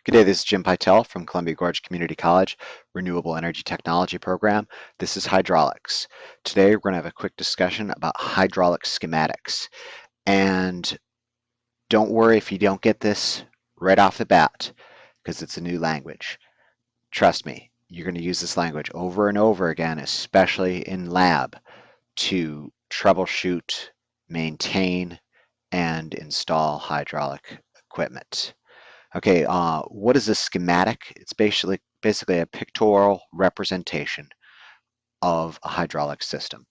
Good day, this is Jim Pytel from Columbia Gorge Community College, Renewable Energy Technology Program. This is hydraulics. Today we're going to have a quick discussion about hydraulic schematics. And don't worry if you don't get this right off the bat, because it's a new language. Trust me, you're going to use this language over and over again, especially in lab, to troubleshoot, maintain, and install hydraulic equipment. Okay, what is a schematic? It's basically a pictorial representation of a hydraulic system.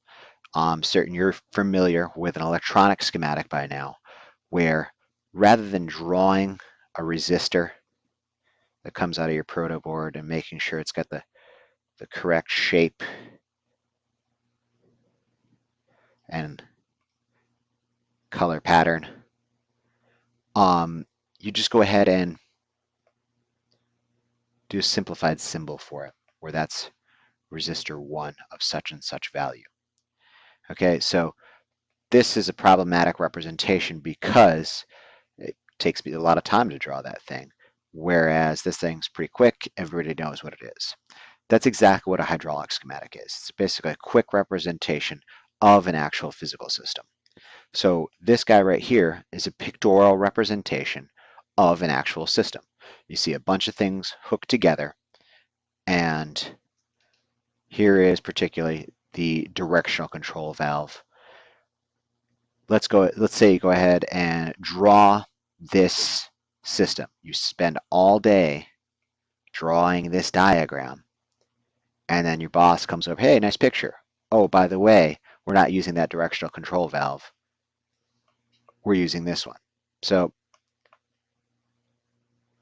I'm certain you're familiar with an electronic schematic by now, where rather than drawing a resistor that comes out of your proto board and making sure it's got the correct shape and color pattern, you just go ahead and do a simplified symbol for it, where that's resistor 1 of such and such value. Okay, so this is a problematic representation because it takes me a lot of time to draw that thing, whereas this thing's pretty quick, everybody knows what it is. That's exactly what a hydraulic schematic is. It's basically a quick representation of an actual physical system. So this guy right here is a pictorial representation of an actual system. You see a bunch of things hooked together, and here is particularly the directional control valve. Let's say you go ahead and draw this system. You spend all day drawing this diagram, and then your boss comes over, hey, nice picture. Oh, by the way, we're not using that directional control valve. We're using this one. So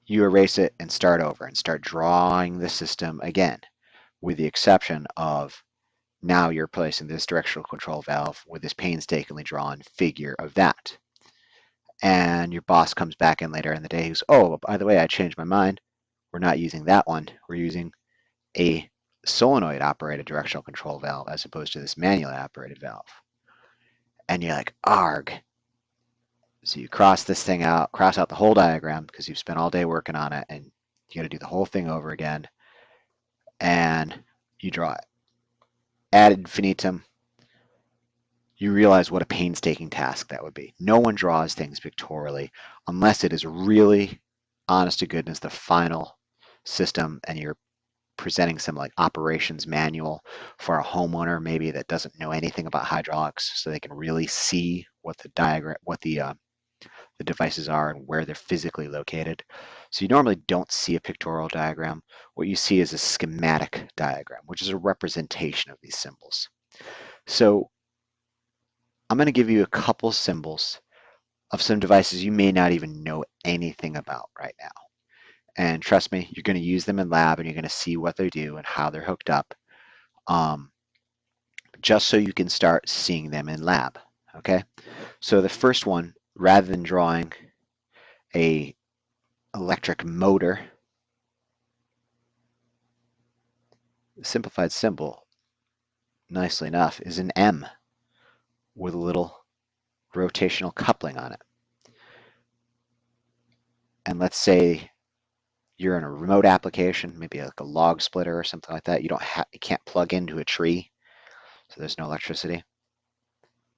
you erase it and start over and start drawing the system again, with the exception of now you're placing this directional control valve with this painstakingly drawn figure of that. And your boss comes back in later in the day, he goes, oh, by the way, I changed my mind. We're not using that one. We're using a solenoid operated directional control valve as opposed to this manually operated valve. And you're like, arg. So you cross this thing out, cross out the whole diagram because you've spent all day working on it, and you got to do the whole thing over again. And you draw it. Ad infinitum. You realize what a painstaking task that would be. No one draws things pictorially unless it is really, honest to goodness, the final system and you're presenting some like operations manual for a homeowner maybe that doesn't know anything about hydraulics, so they can really see what the diagram, what the devices are and where they're physically located. So you normally don't see a pictorial diagram. What you see is a schematic diagram, which is a representation of these symbols. So I'm going to give you a couple symbols of some devices you may not even know anything about right now. And trust me, you're going to use them in lab and you're going to see what they do and how they're hooked up, just so you can start seeing them in lab. Okay, so the first one, rather than drawing a electric motor, the simplified symbol, nicely enough, is an M with a little rotational coupling on it. And let's say you're in a remote application, maybe like a log splitter or something like that. You can't plug into a tree, so there's no electricity.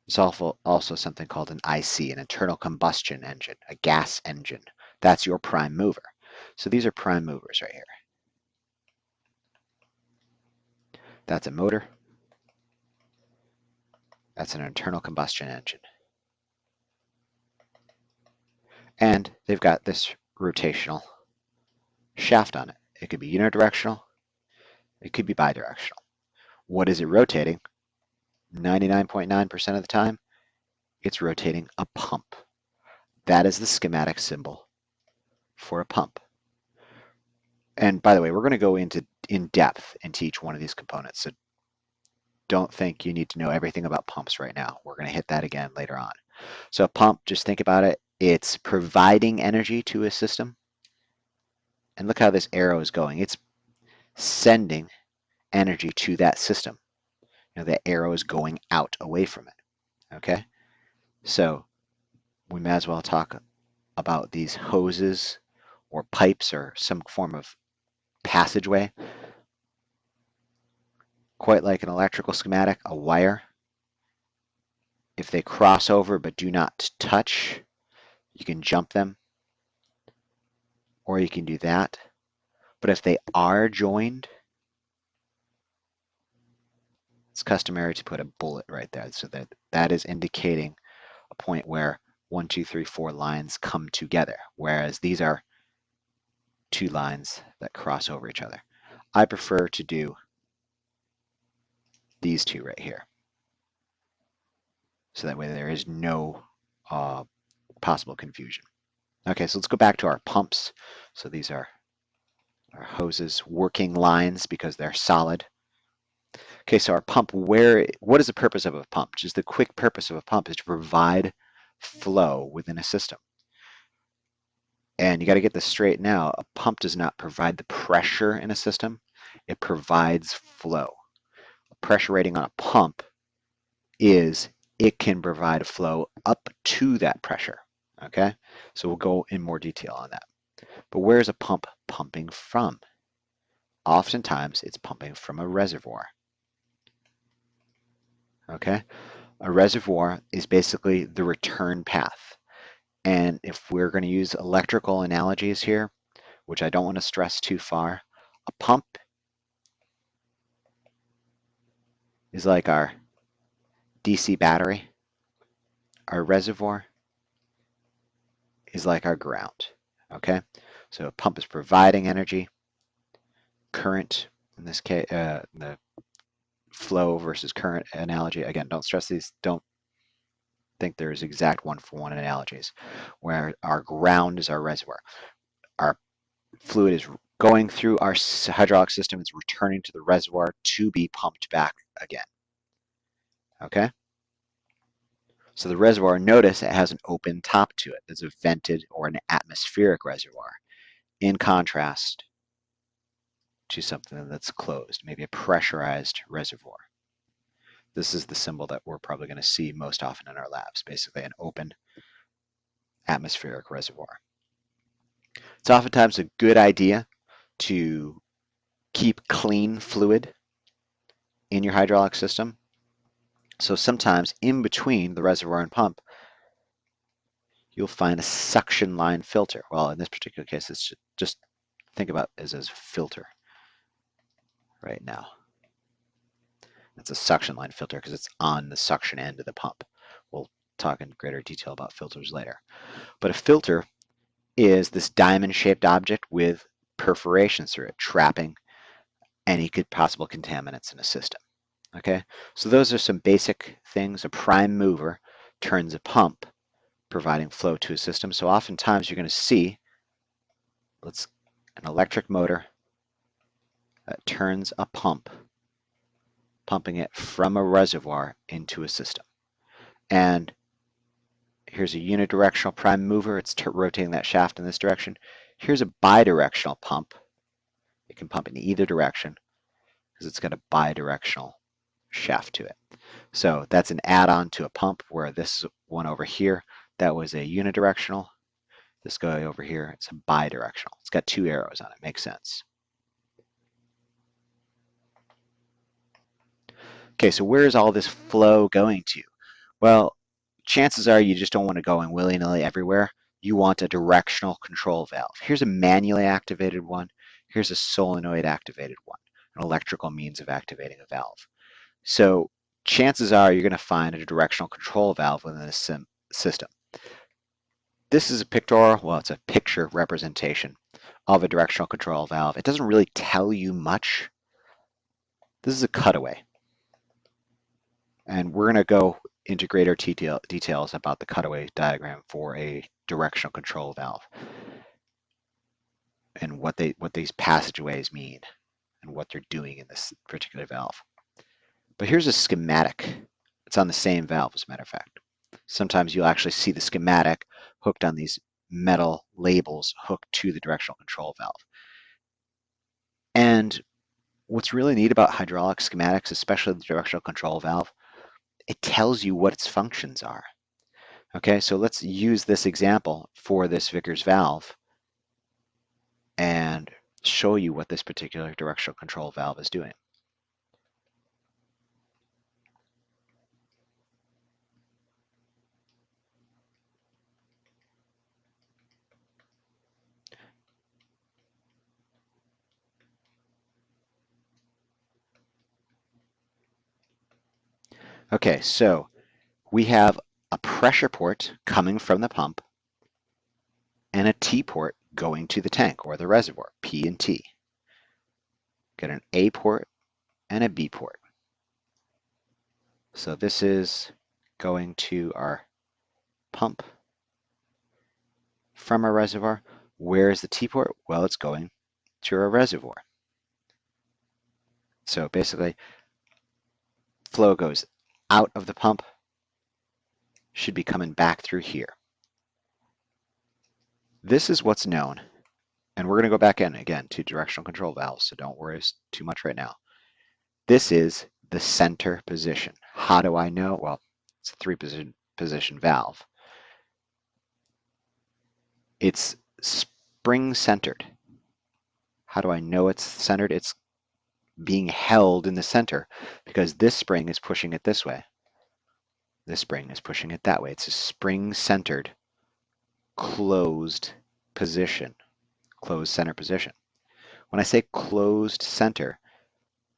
There's also something called an IC, an internal combustion engine, a gas engine. That's your prime mover. So these are prime movers right here. That's a motor. That's an internal combustion engine. And they've got this rotational shaft on it. It could be unidirectional. It could be bidirectional. What is it rotating? 99.9% of the time, it's rotating a pump. That is the schematic symbol for a pump. And by the way, we're going to go in depth into each one of these components. So don't think you need to know everything about pumps right now. We're going to hit that again later on. So a pump, just think about it. It's providing energy to a system. And look how this arrow is going. It's sending energy to that system. You know, that arrow is going out away from it. Okay? So we may as well talk about these hoses or pipes or some form of passageway, quite like an electrical schematic, a wire. If they cross over but do not touch, you can jump them, or you can do that. But if they are joined, it's customary to put a bullet right there, so that is indicating a point where 1, 2, 3, 4 lines come together, whereas these are 2 lines that cross over each other. I prefer to do these 2 right here, so that way there is no possible confusion. Okay, so let's go back to our pumps. So these are our hoses, working lines because they're solid. Okay, so our pump, what is the purpose of a pump? Just the quick purpose of a pump is to provide flow within a system. And you got to get this straight now. A pump does not provide the pressure in a system. It provides flow. A pressure rating on a pump is it can provide flow up to that pressure. Okay, so we'll go in more detail on that. But where is a pump pumping from? Oftentimes, it's pumping from a reservoir. Okay, a reservoir is basically the return path. And if we're going to use electrical analogies here, which I don't want to stress too far, a pump is like our DC battery. Our reservoir is like our ground. Okay, so a pump is providing energy, current in this case, the flow versus current analogy. Again, don't stress these. Don't think there's exact one-for-one analogies. Where our ground is our reservoir. Our fluid is going through our hydraulic system. It's returning to the reservoir to be pumped back again. Okay? So the reservoir, notice it has an open top to it. It's a vented or an atmospheric reservoir, in contrast to something that's closed, maybe a pressurized reservoir. This is the symbol that we're probably going to see most often in our labs, basically an open atmospheric reservoir. It's oftentimes a good idea to keep clean fluid in your hydraulic system. So sometimes in between the reservoir and pump, you'll find a suction line filter. Well, in this particular case, it's just think about it as a filter right now. It's a suction line filter because it's on the suction end of the pump. We'll talk in greater detail about filters later. But a filter is this diamond-shaped object with perforations through it, trapping any possible contaminants in a system. Okay, so those are some basic things. A prime mover turns a pump, providing flow to a system. So oftentimes you're going to see an electric motor that turns a pump, pumping it from a reservoir into a system. And here's a unidirectional prime mover. It's rotating that shaft in this direction. Here's a bidirectional pump. It can pump in either direction because it's got a bidirectional shaft to it. So that's an add-on to a pump, where this one over here, that was a unidirectional. This guy over here, it's a bidirectional. It's got 2 arrows on it. Makes sense. Okay, so where is all this flow going to? Well, chances are you just don't want to go in willy-nilly everywhere. You want a directional control valve. Here's a manually activated one. Here's a solenoid activated one, an electrical means of activating a valve. So chances are you're going to find a directional control valve within this system. This is a pictorial, well, it's a picture representation of a directional control valve. It doesn't really tell you much. This is a cutaway. And we're going to go into greater details about the cutaway diagram for a directional control valve and what these passageways mean and what they're doing in this particular valve. But here's a schematic. It's on the same valve, as a matter of fact. Sometimes you'll actually see the schematic hooked on these metal labels hooked to the directional control valve. And what's really neat about hydraulic schematics, especially the directional control valve, it tells you what its functions are. Okay, so let's use this example for this Vickers valve. and show you what this particular directional control valve is doing. Okay, so we have a pressure port coming from the pump and a T port going to the tank or the reservoir, P and T. Got an A port and a B port. So this is going to our pump from a reservoir. Where is the T port? Well, it's going to a reservoir. So basically, flow goes out of the pump, should be coming back through here. This is what's known, and we're going to go back in again to directional control valves, so don't worry too much right now. This is the center position. How do I know? Well, it's a three-position valve. It's spring-centered. How do I know it's centered? It's being held in the center because this spring is pushing it this way. This spring is pushing it that way. It's a spring-centered, closed position, closed center position. When I say closed center,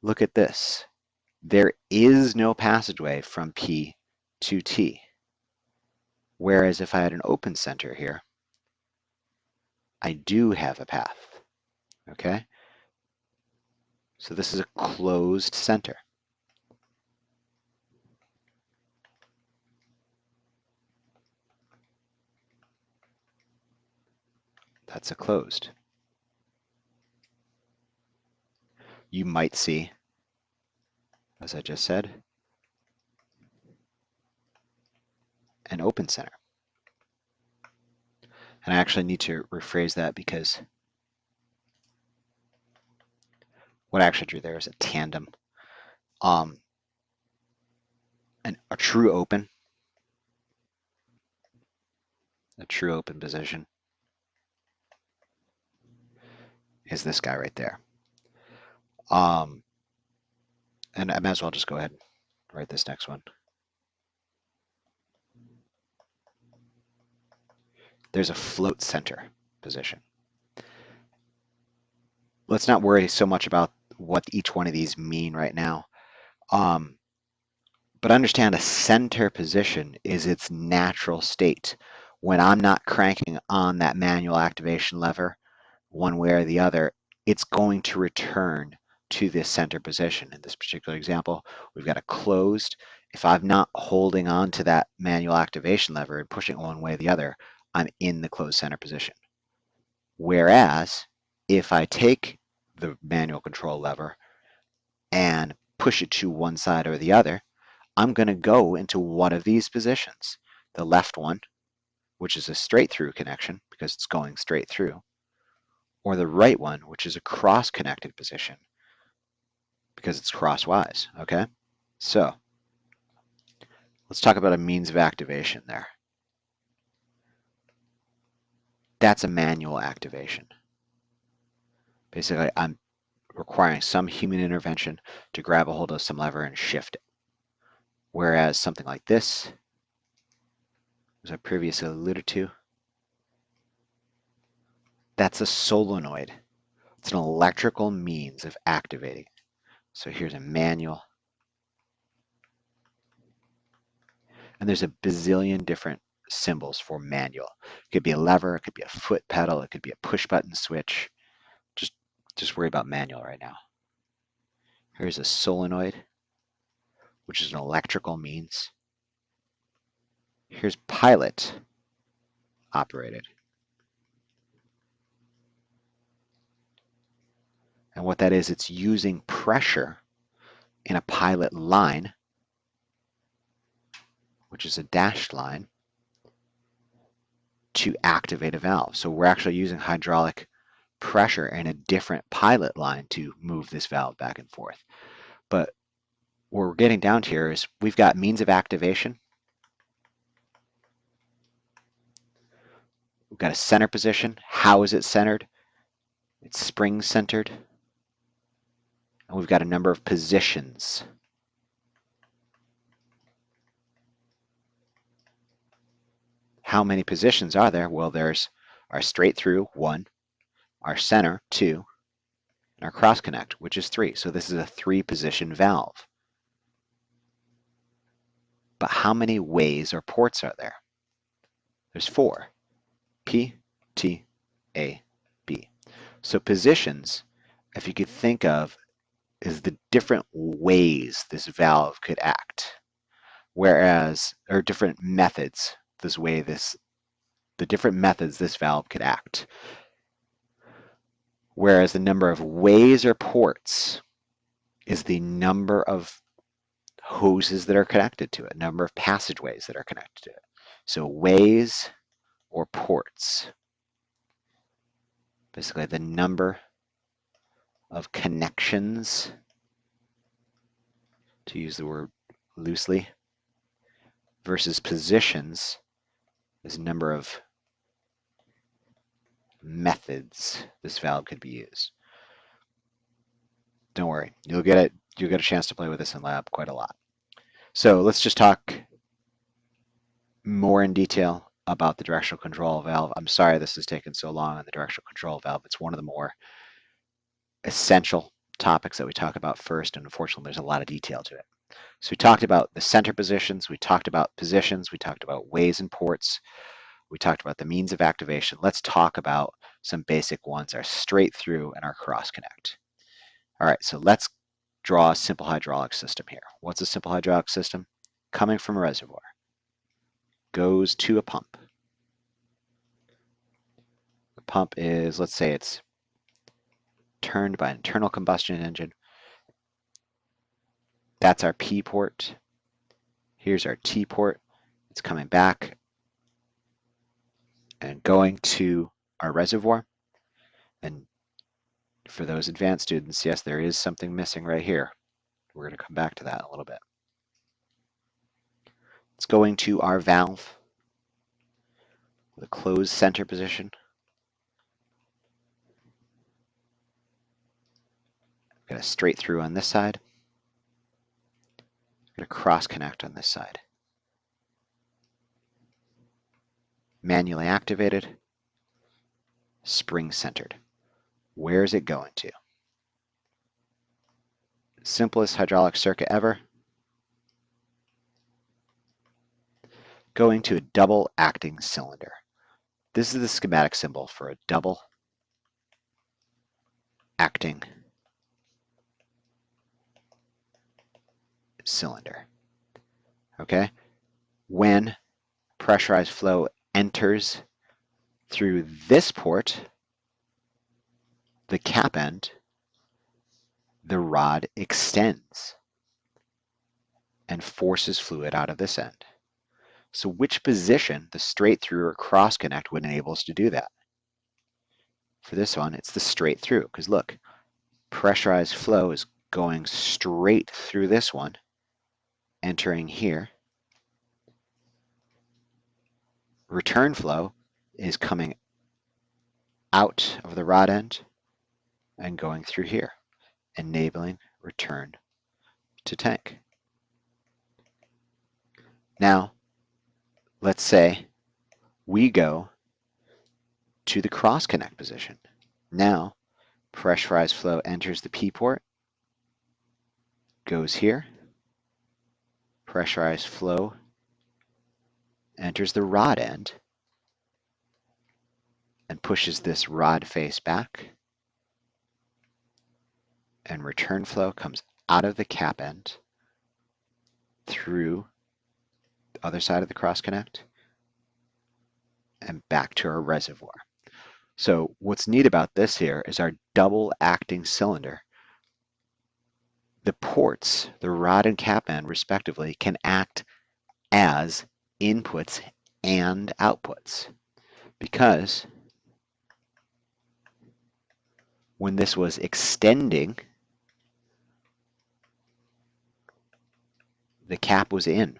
look at this. There is no passageway from P to T. Whereas if I had an open center here, I do have a path, okay? So this is a closed center. That's a closed. You might see, as I just said, an open center. And I actually need to rephrase that because what I actually drew there is a tandem. A true open position is this guy right there. And I might as well just go ahead and write this next one. There's a float center position. Let's not worry so much about what each one of these mean right now. But understand a center position is its natural state. When I'm not cranking on that manual activation lever one way or the other, it's going to return to this center position. In this particular example, we've got a closed. If I'm not holding on to that manual activation lever and pushing one way or the other, I'm in the closed center position. Whereas if I take the manual control lever and push it to one side or the other, I'm going to go into one of these positions. The left one, which is a straight through connection because it's going straight through, or the right one, which is a cross-connected position because it's crosswise, okay? So let's talk about a means of activation there. That's a manual activation. Basically, I'm requiring some human intervention to grab a hold of some lever and shift it. Whereas something like this, as I previously alluded to, that's a solenoid. It's an electrical means of activating. So here's a manual. And there's a bazillion different symbols for manual. It could be a lever, it could be a foot pedal, it could be a push button switch. Just worry about manual right now. Here's a solenoid, which is an electrical means. Here's pilot operated. And what that is, it's using pressure in a pilot line, which is a dashed line, to activate a valve. So we're actually using hydraulic pressure in a different pilot line to move this valve back and forth. But what we're getting down to here is we've got means of activation. We've got a center position. How is it centered? It's spring-centered. And we've got a number of positions. How many positions are there? Well, there's our straight through, 1, our center, 2, and our cross connect, which is 3. So this is a 3-position valve. But how many ways or ports are there? There's 4. P, T, A, B. So positions, if you could think of, is the different ways this valve could act. Whereas, or different methods, the different methods this valve could act. Whereas the number of ways or ports is the number of hoses that are connected to it, number of passageways that are connected to it. So ways or ports, basically the number of connections, to use the word loosely, versus positions is the number of methods this valve could be used. Don't worry, you'll get a chance to play with this in lab quite a lot. So let's just talk more in detail about the directional control valve. I'm sorry this has taken so long on the directional control valve. It's one of the more essential topics that we talk about first, and unfortunately there's a lot of detail to it. So we talked about the center positions, we talked about positions, we talked about ways and ports, we talked about the means of activation. Let's talk about some basic ones, our straight through and our cross connect. All right, so let's draw a simple hydraulic system here. What's a simple hydraulic system? Coming from a reservoir, goes to a pump. The pump is, let's say it's turned by an internal combustion engine. That's our P port. Here's our T port. It's coming back and going to our reservoir. And for those advanced students, yes, there is something missing right here. We're going to come back to that in a little bit. It's going to our valve with a closed center position. Got a straight through on this side. Got a cross connect on this side. Manually activated, spring centered. Where is it going to? Simplest hydraulic circuit ever. Going to a double acting cylinder. This is the schematic symbol for a double acting cylinder. Okay? When pressurized flow enters through this port, the cap end, the rod extends and forces fluid out of this end. So which position, the straight through or cross connect, would enable us to do that? For this one, it's the straight through, because look, pressurized flow is going straight through this one, entering here. Return flow is coming out of the rod end and going through here, enabling return to tank. Now, let's say we go to the cross connect position. Now, pressurized flow enters the P port, goes here. Pressurized flow enters the rod end and pushes this rod face back. And return flow comes out of the cap end through the other side of the cross connect and back to our reservoir. So what's neat about this here is our double acting cylinder. The ports, the rod and cap end respectively, can act as inputs and outputs, because when this was extending, the cap was in,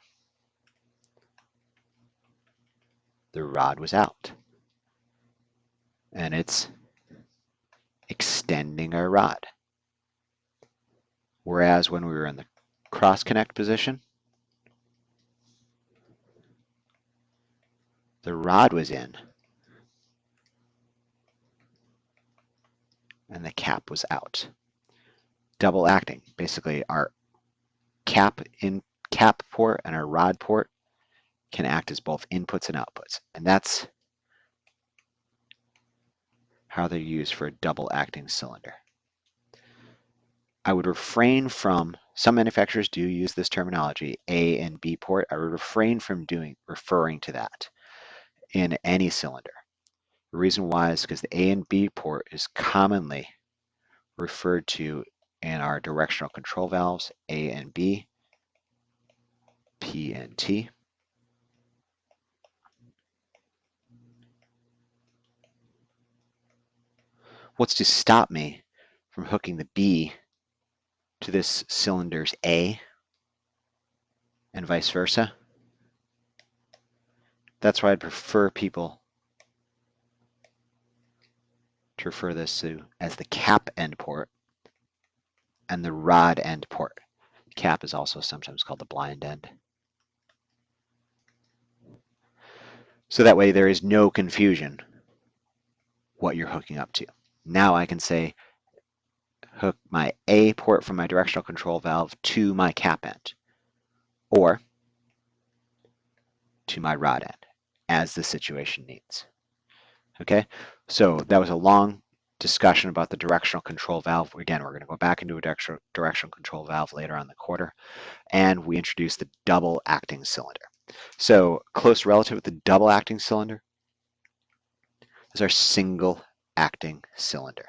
the rod was out, and it's extending our rod. Whereas when we were in the cross-connect position, the rod was in and the cap was out. Double acting, basically our cap port and our rod port can act as both inputs and outputs. And that's how they're used for a double acting cylinder. I would refrain from, some manufacturers do use this terminology, A and B port. I would refrain from referring to that in any cylinder. The reason why is because the A and B port is commonly referred to in our directional control valves, A and B, P and T. What's to stop me from hooking the B to this cylinder's A and vice versa? That's why I'd prefer people to refer this to as the cap end port and the rod end port. Cap is also sometimes called the blind end. So that way there is no confusion what you're hooking up to. Now I can say hook my A port from my directional control valve to my cap end or to my rod end as the situation needs. Okay, so that was a long discussion about the directional control valve. Again, we're going to go back into a directional control valve later on in the quarter, and we introduced the double acting cylinder. So close relative with the double acting cylinder is our single acting cylinder.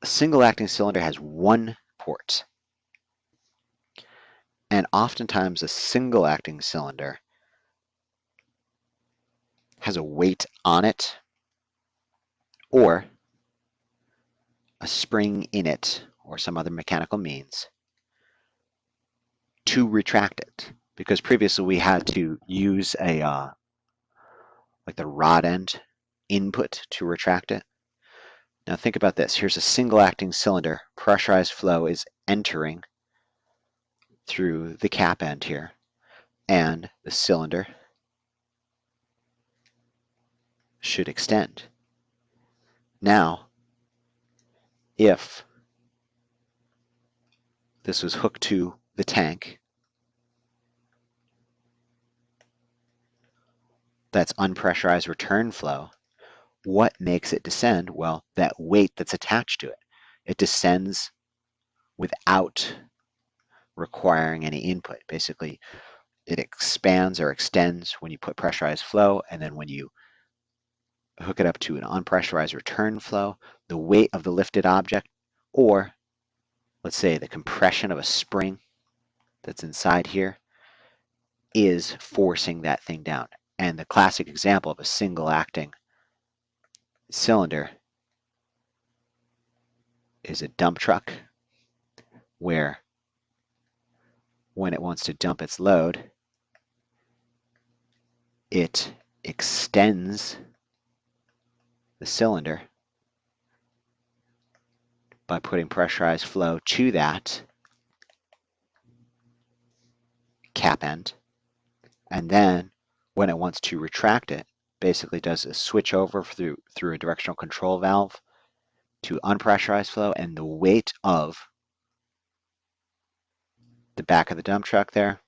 A single acting cylinder has one port, and oftentimes a single acting cylinder has a weight on it or a spring in it or some other mechanical means to retract it, because previously we had to use a like the rod end input to retract it. Now think about this. Here's a single acting cylinder. Pressurized flow is entering through the cap end here, and the cylinder should extend. Now, if this was hooked to the tank, that's unpressurized return flow. What makes it descend? Well, that weight that's attached to it. It descends without requiring any input. Basically, it expands or extends when you put pressurized flow, and then when you hook it up to an unpressurized return flow, the weight of the lifted object, or let's say the compression of a spring that's inside here, is forcing that thing down. And the classic example of a single acting cylinder is a dump truck, where when it wants to dump its load, it extends the cylinder by putting pressurized flow to that cap end, and then when it wants to retract it, basically does a switch over through a directional control valve to unpressurized flow, and the weight of the back of the dump truck there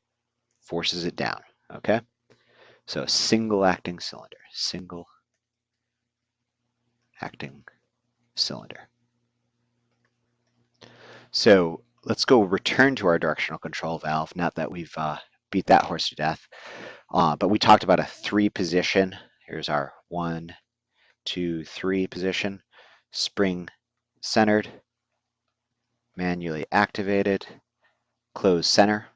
forces it down. Okay, so single acting cylinder, single acting cylinder. So let's go return to our directional control valve, now that we've beat that horse to death. But we talked about a 3 position. Here's our 1, 2, 3 position. Spring centered, manually activated, closed center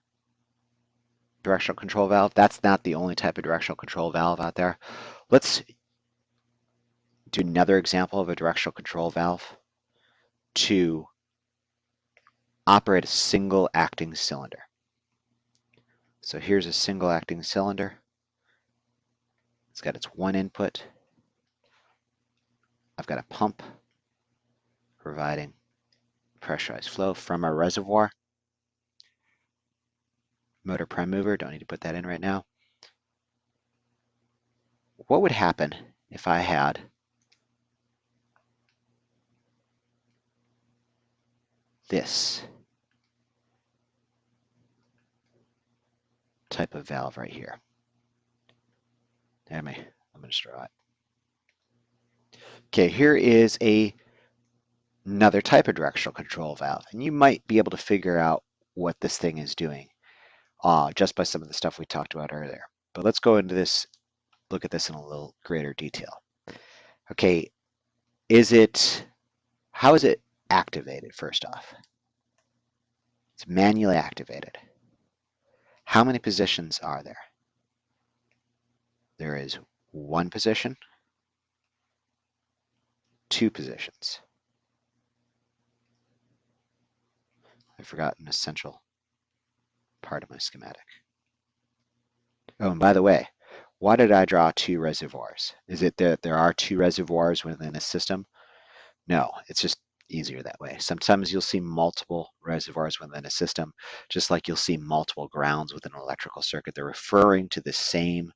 directional control valve. That's not the only type of directional control valve out there. Let's do another example of a directional control valve to operate a single acting cylinder. So here's a single acting cylinder. It's got its one input. I've got a pump providing pressurized flow from our reservoir. Motor prime mover, don't need to put that in right now. What would happen if I had this type of valve right here? I'm going to just draw it. Okay, here is another type of directional control valve, and you might be able to figure out what this thing is doing just by some of the stuff we talked about earlier. But let's go into this, look at this in a little greater detail. Okay, how is it activated first off? It's manually activated. How many positions are there? There is one position, two positions. I forgot an essential part of my schematic. Oh, and by the way, why did I draw two reservoirs? Is it that there are two reservoirs within a system? No, it's just easier that way. Sometimes you'll see multiple reservoirs within a system, just like you'll see multiple grounds within an electrical circuit. They're referring to the same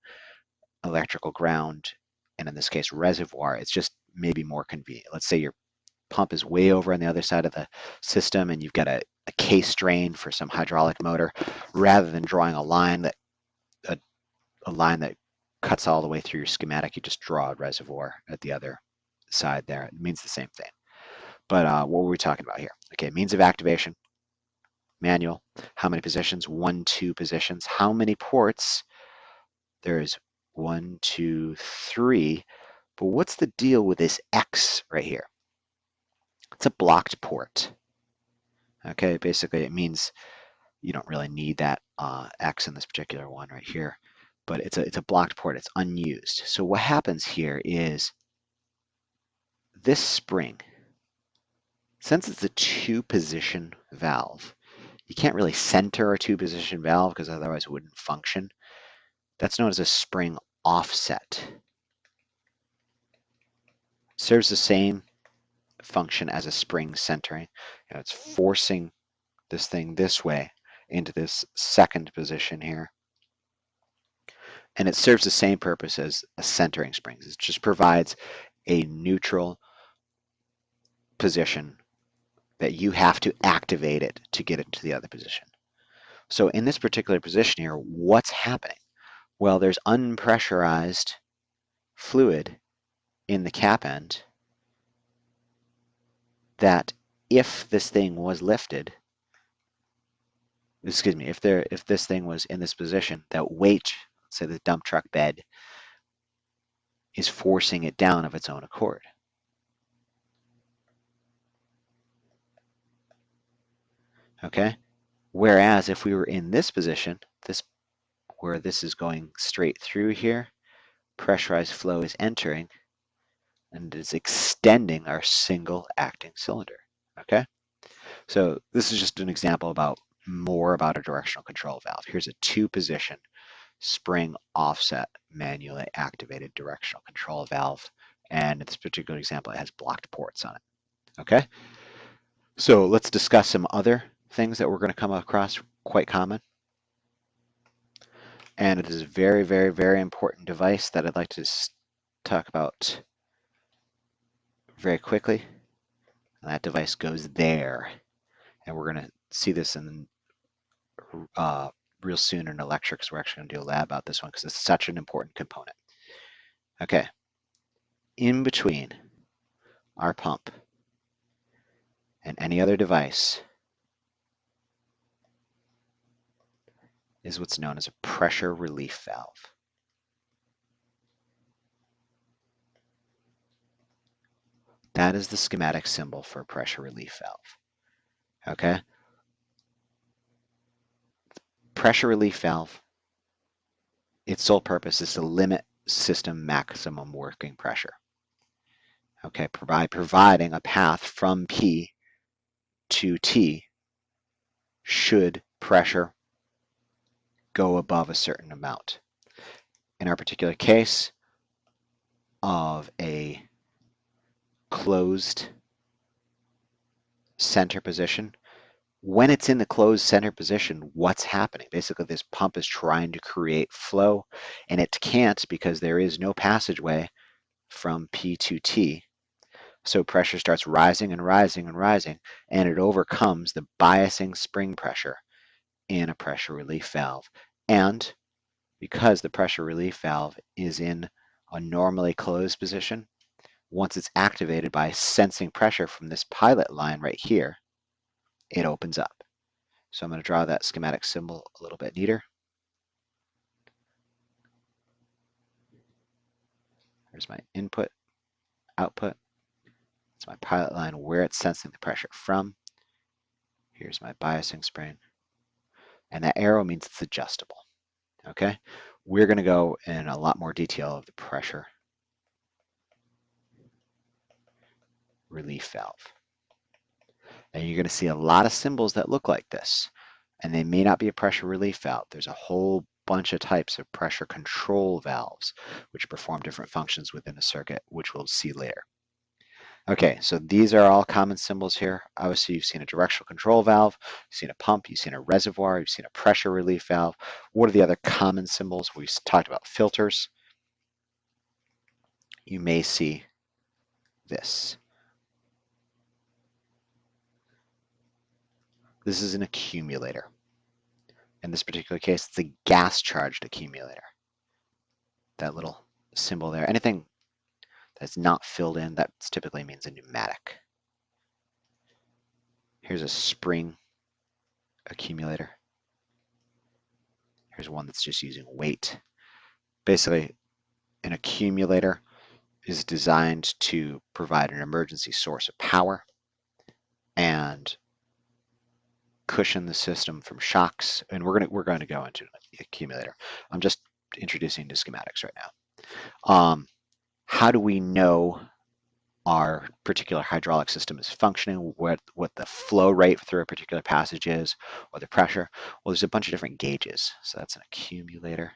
electrical ground, and in this case, reservoir. It's just maybe more convenient. Let's say your pump is way over on the other side of the system and you've got a case drain for some hydraulic motor. Rather than drawing a line that cuts all the way through your schematic, you just draw a reservoir at the other side there. It means the same thing. But what were we talking about here? Okay, means of activation, manual. How many positions? 1, 2 positions. How many ports? There's 1, 2, 3. But what's the deal with this X right here? It's a blocked port. Okay, basically it means you don't really need that X in this particular one right here, but it's a blocked port. It's unused. So what happens here is this spring, since it's a two-position valve, you can't really center a two-position valve because otherwise it wouldn't function. That's known as a spring offset. Serves the same function as a spring centering. It's forcing this thing this way into this second position here. And it serves the same purpose as a centering spring. It just provides a neutral position that you have to activate it to get it to the other position. So in this particular position here, what's happening? Well, there's unpressurized fluid in the cap end that if this thing was lifted, excuse me, if this thing was in this position, that weight, say the dump truck bed, is forcing it down of its own accord. Okay? Whereas if we were in this position, where this is going straight through here, pressurized flow is entering and is extending our single acting cylinder. Okay? So this is just an example more about a directional control valve. Here's a two-position spring offset manually activated directional control valve, and in this particular example it has blocked ports on it. Okay, so let's discuss some other things that we're going to come across quite common, and it is a very, very, very important device that I'd like to talk about very quickly, and that device goes there, and we're going to see this in real soon in electrics. We're actually going to do a lab about this one because it's such an important component. Okay, in between our pump and any other device is what's known as a pressure relief valve. That is the schematic symbol for a pressure relief valve. Okay? Pressure relief valve, its sole purpose is to limit system maximum working pressure. Okay, by providing a path from P to T should pressure go above a certain amount. In our particular case of a closed center position. When it's in the closed center position, what's happening? Basically, this pump is trying to create flow, and it can't because there is no passageway from P to T. So pressure starts rising and rising and rising, and it overcomes the biasing spring pressure in a pressure relief valve. And because the pressure relief valve is in a normally closed position, once it's activated by sensing pressure from this pilot line right here, it opens up. So I'm going to draw that schematic symbol a little bit neater. There's my input, output. It's my pilot line where it's sensing the pressure from. Here's my biasing spring. And that arrow means it's adjustable. Okay? We're going to go in a lot more detail of the pressure relief valve. And you're going to see a lot of symbols that look like this. And they may not be a pressure relief valve. There's a whole bunch of types of pressure control valves which perform different functions within a circuit, which we'll see later. Okay, so these are all common symbols here. Obviously, you've seen a directional control valve, you've seen a pump, you've seen a reservoir, you've seen a pressure relief valve. What are the other common symbols? We talked about filters. You may see this. This is an accumulator. In this particular case, it's a gas-charged accumulator. That little symbol there. Anything that's not filled in, that typically means a pneumatic. Here's a spring accumulator. Here's one that's just using weight. Basically, an accumulator is designed to provide an emergency source of power and cushion the system from shocks. And we're going to go into the accumulator. I'm just introducing the schematics right now. How do we know our particular hydraulic system is functioning, what the flow rate through a particular passage is, or the pressure? Well, there's a bunch of different gauges. So that's an accumulator.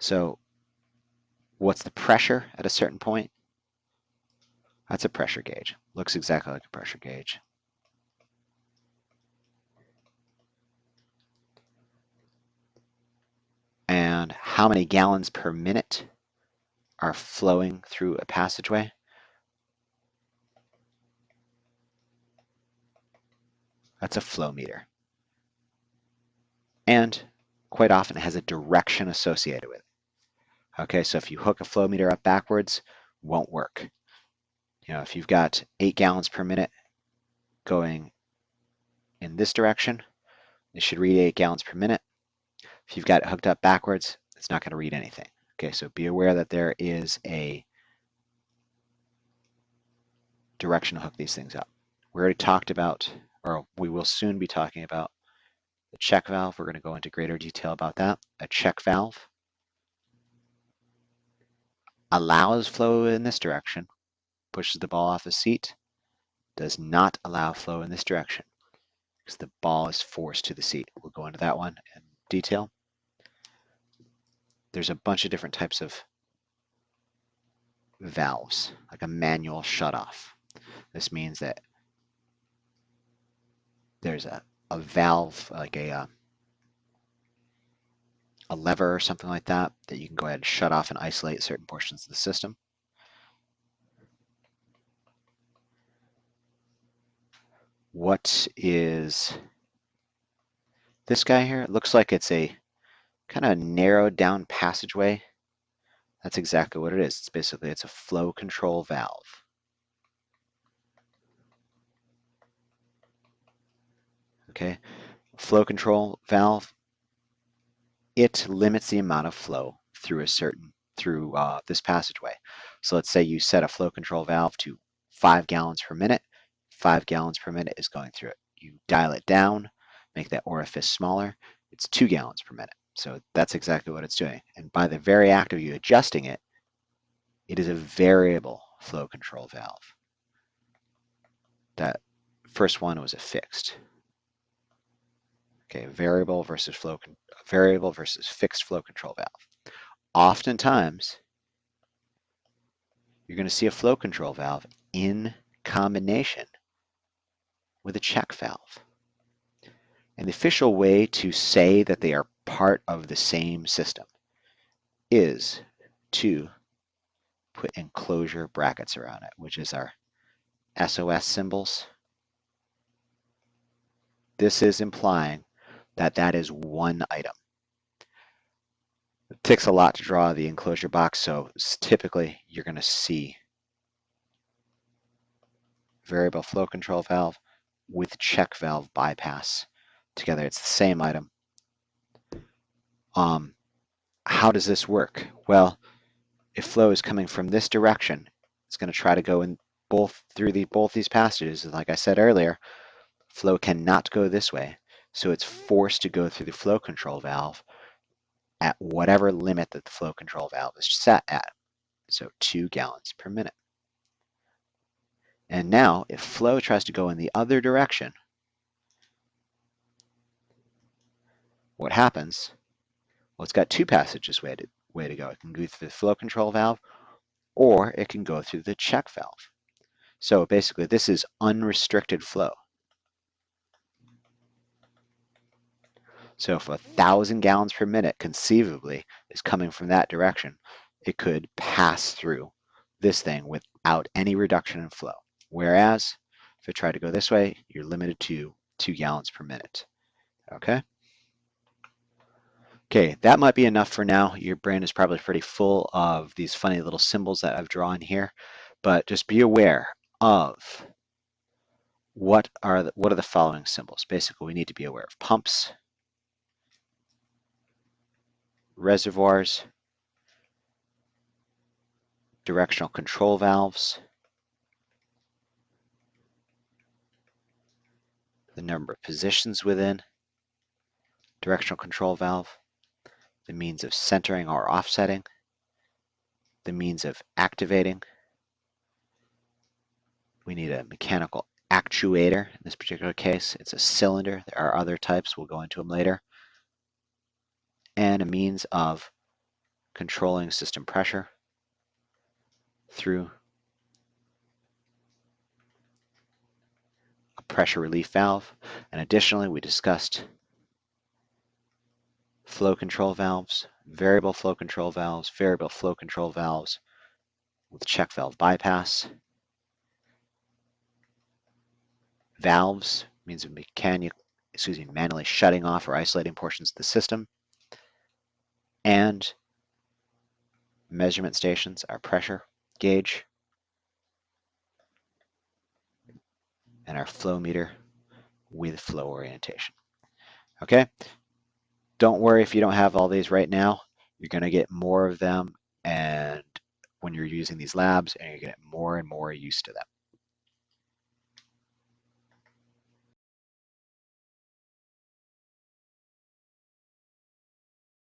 So what's the pressure at a certain point? That's a pressure gauge. Looks exactly like a pressure gauge. And how many gallons per minute are flowing through a passageway? That's a flow meter. And quite often it has a direction associated with it. Okay, so if you hook a flow meter up backwards, won't work. You know, if you've got 8 gallons per minute going in this direction, it should read 8 gallons per minute. If you've got it hooked up backwards, it's not going to read anything. Okay, so be aware that there is a direction to hook these things up. We already talked about, or we will soon be talking about, the check valve. We're going to go into greater detail about that. A check valve allows flow in this direction, pushes the ball off the seat, does not allow flow in this direction because the ball is forced to the seat. We'll go into that one in detail. There's a bunch of different types of valves, like a manual shutoff. This means that there's a valve, like a lever or something like that, that you can go ahead and shut off and isolate certain portions of the system. What is this guy here? It looks like it's a kind of narrowed down passageway. That's exactly what it is. It's basically, it's a flow control valve. Okay, flow control valve, it limits the amount of flow through this passageway. So let's say you set a flow control valve to 5 gallons per minute. 5 gallons per minute is going through it. You dial it down, make that orifice smaller, it's 2 gallons per minute. So that's exactly what it's doing. And by the very act of you adjusting it, it is a variable flow control valve. That first one was a fixed. Okay, variable versus fixed flow control valve. Oftentimes, you're going to see a flow control valve in combination with a check valve. And the official way to say that they are part of the same system is to put enclosure brackets around it, which is our SOS symbols. This is implying that that is one item. It takes a lot to draw the enclosure box, so typically you're going to see variable flow control valve with check valve bypass together. It's the same item. How does this work? Well, if flow is coming from this direction, it's going to try to go in both these passages. Like I said earlier, flow cannot go this way, so it's forced to go through the flow control valve at whatever limit that the flow control valve is set at. So 2 gallons per minute. And now, if flow tries to go in the other direction, what happens? Well, it's got 2 passages way to go. It can go through the flow control valve, or it can go through the check valve. So basically, this is unrestricted flow. So if 1,000 gallons per minute conceivably is coming from that direction, it could pass through this thing without any reduction in flow. Whereas if it tried to go this way, you're limited to 2 gallons per minute. Okay? Okay, that might be enough for now. Your brain is probably pretty full of these funny little symbols that I've drawn here, but just be aware of what are the following symbols. Basically, we need to be aware of pumps, reservoirs, directional control valves, the number of positions within directional control valve, the means of centering or offsetting, the means of activating. We need a mechanical actuator. In this particular case, it's a cylinder. There are other types. We'll go into them later. And a means of controlling system pressure through a pressure relief valve. And additionally, we discussed flow control valves, variable flow control valves with check valve bypass. Valves means of manually shutting off or isolating portions of the system. And measurement stations, our pressure gauge, and our flow meter with flow orientation. Okay? Don't worry if you don't have all these right now. You're going to get more of them and when you're using these labs, and you're going to get more and more used to them.